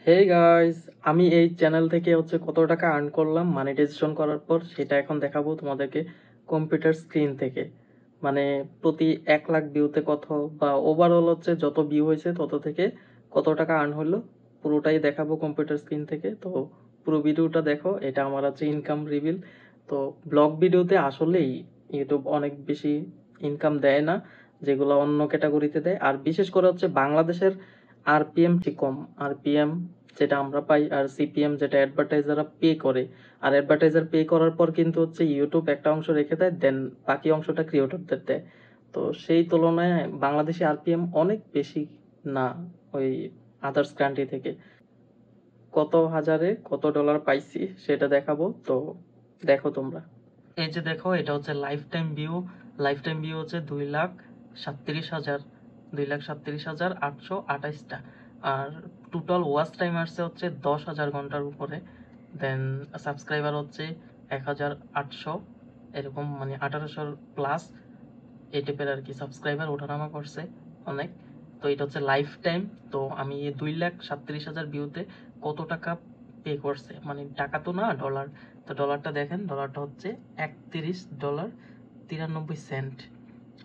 Hey guys, আমি এই channel থেকে কত টাকা আর্ন করলাম মনিটাইজেশন করার পর সেটা এখন দেখাবো তোমাদেরকে কম্পিউটার স্ক্রিন থেকে। মানে প্রতি 1 লাখ ভিউতে কত, বা ওভারঅল যত ভিউ হয়েছে তত থেকে কত টাকা আর্ন হলো পুরোটাই দেখাবো কম্পিউটার স্ক্রিন থেকে। তো পুরো ভিডিওটা দেখো, এটা আমার ইনকাম রিভিল। তো ব্লগ ভিডিওতে আসলেই ইউটিউব অনেক বেশি ইনকাম দেয় না, যেগুলো অন্য ক্যাটাগরিতে দেয়। আর বিশেষ করে বাংলাদেশের আরপিএম কম। আরপিএম যেটা আমরা পাই আর সিপিএম যেটা অ্যাডভার্টাইজাররা পে করে, আর অ্যাডভার্টাইজার পে করার পর কিন্তু ইউটিউব একটা অংশ রেখে দেয়, দেন বাকি অংশটা ক্রিয়েটরদের দেয়। তো সেই তুলনায় বাংলাদেশে আরপিএম অনেক বেশি না ওই আদার্স কান্ট্রি থেকে। কত হাজারে কত ডলার পাইছি সেটা দেখাবো, তো দেখো তোমরা। এই যে দেখো, এটা life time view. Life time view 2,37,000, 2,37,828টা। আর টোটাল ওয়াচ টাইম আসছে 10,000 ঘন্টার উপরে। দেন সাবস্ক্রাইবার 1,800, এরকম মানে 1,800 প্লাস এই টাইপের আর কি সাবস্ক্রাইবার ওঠানামা করছে অনেক। তো এটা লাইফ টাইম। তো আমি এই 2,37,000 ভিউতে কত টাকা পে করছে, মানে টাকা তো না, ডলার। তো ডলারটা দেখেন, ডলারটা $31.93।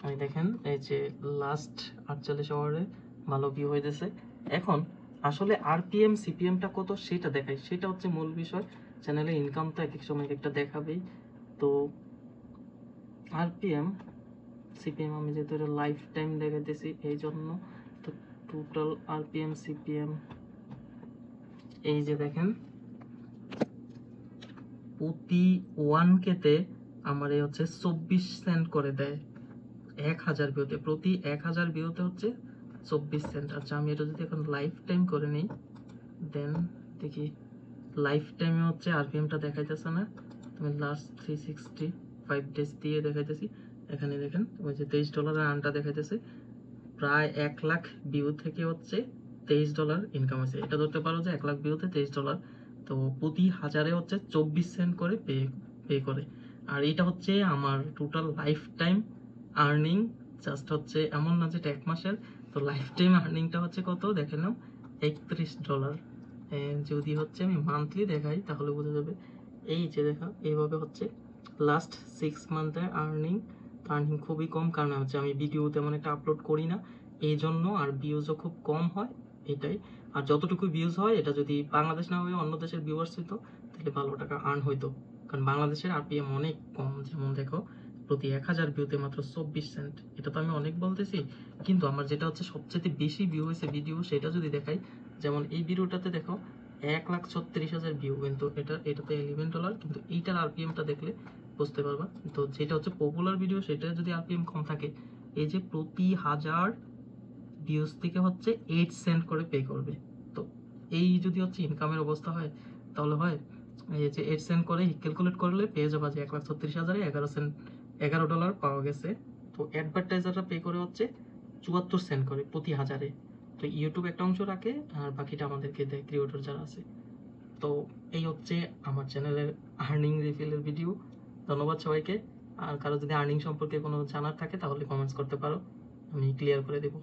আমি দেখেন এই যে লাস্ট 48 আওয়ারে ভালো ভিউ হইতেছে। এখন আসলে আরপিএম সিপিএমটা কত সেটা দেখাই, সেটা মূল বিষয়। চ্যানেলে ইনকাম তো এক এক সময় একটা দেখাবেই। তো আরপিএম সিপিএম আমি যেহেতু এটা লাইফ টাইম দেখাইতেছি এই জন্য। তো টোটাল আরপিএম সিপিএম এই যে দেখেন, প্রতি 1K-তে আমার 24 সেন্ট করে দেয় 1,000 ভিউতে। প্রতি 1,000 ভিউতে 24 সেন্ট। আচ্ছা, আমি এটা যদি এখন লাইফ টাইম করে নিই, দেন দেখি লাইফ টাইমে আরপিএমটা দেখাইতেছে না। আমি লাস্ট 365 ডেজ দিয়ে দেখাইতেছি। এখানে দেখেন ওই যে $23 আর্নটা দেখাইতেছে। প্রায় 1 লাখ ভিউ থেকে $23 ইনকাম আছে। এটা ধরতে পারো যে 1 লাখ ভিউতে $23। তো প্রতি হাজারে 24 সেন্ট করে পে করে। আর এটা আমার total life time earning. Just এমন না যে 1 মাসের। তো লাইফ টাইম আর্নিংটা কত দেখে নাও, $31। যদি আমি মান্থলি দেখাই তাহলে বোঝা যাবে। এই যে দেখা, এইভাবে লাস্ট 6 মান্থের আর্নিং। আর্নিং খুবই কম, কারণ আমি ভিডিও তেমন একটা আপলোড করি না এই জন্য, আর ভিউজও খুব কম হয় এটাই। আর যতটুকু ভিউজ হয়, এটা যদি বাংলাদেশ না হয়ে অন্য দেশের ভিউয়ার্স হইতো তাহলে ভালো টাকা আর্ন হইতো। কারণ বাংলাদেশের আরপিএম অনেক কম। যেমন দেখো, প্রতি 1,000 ভিউতে মাত্র 24 সেন্ট। এটা তো আমি অনেক বলতেছি, কিন্তু আমার যেটা সবচেয়ে বেশি ভিউ হয়েছে ভিডিও, সেটা যদি দেখাই, যেমন এই ভিডিওটাতে দেখো 1,36,000 ভিউ, কিন্তু এটাতে $11। কিন্তু এইটার আরপিএমটা দেখলে বুঝতে পারবা। তো যেটা পপুলার ভিডিও, সেটা যদি আরপিএম কম থাকে, এই যে প্রতি 1,000 ভিউজ থেকে 8 সেন্ট করে পে করবে। তো এই যদি ইনকামের অবস্থা হয়, তাহলে হয় এই যে 8 সেন্ট করে ক্যালকুলেট করলে পেয়ে যাবা যে 1,36,000-এ 11 সেন্ট, $11 পাওয়া গেছে। তো অ্যাডভার্টাইজাররা পে করে 74 সেন্ট করে প্রতি হাজারে। তো ইউটিউব একটা অংশ রাখে, আর বাকিটা আমাদেরকে দেয় ক্রিয়েটর যারা আছে। তো এই আমার চ্যানেলের আর্নিং রিফিলের ভিডিও। ধন্যবাদ সবাইকে। আর কারো যদি আর্নিং সম্পর্কে কোনো জানার থাকে তাহলে কমেন্টস করতে পারো, আমি ক্লিয়ার করে দেবো।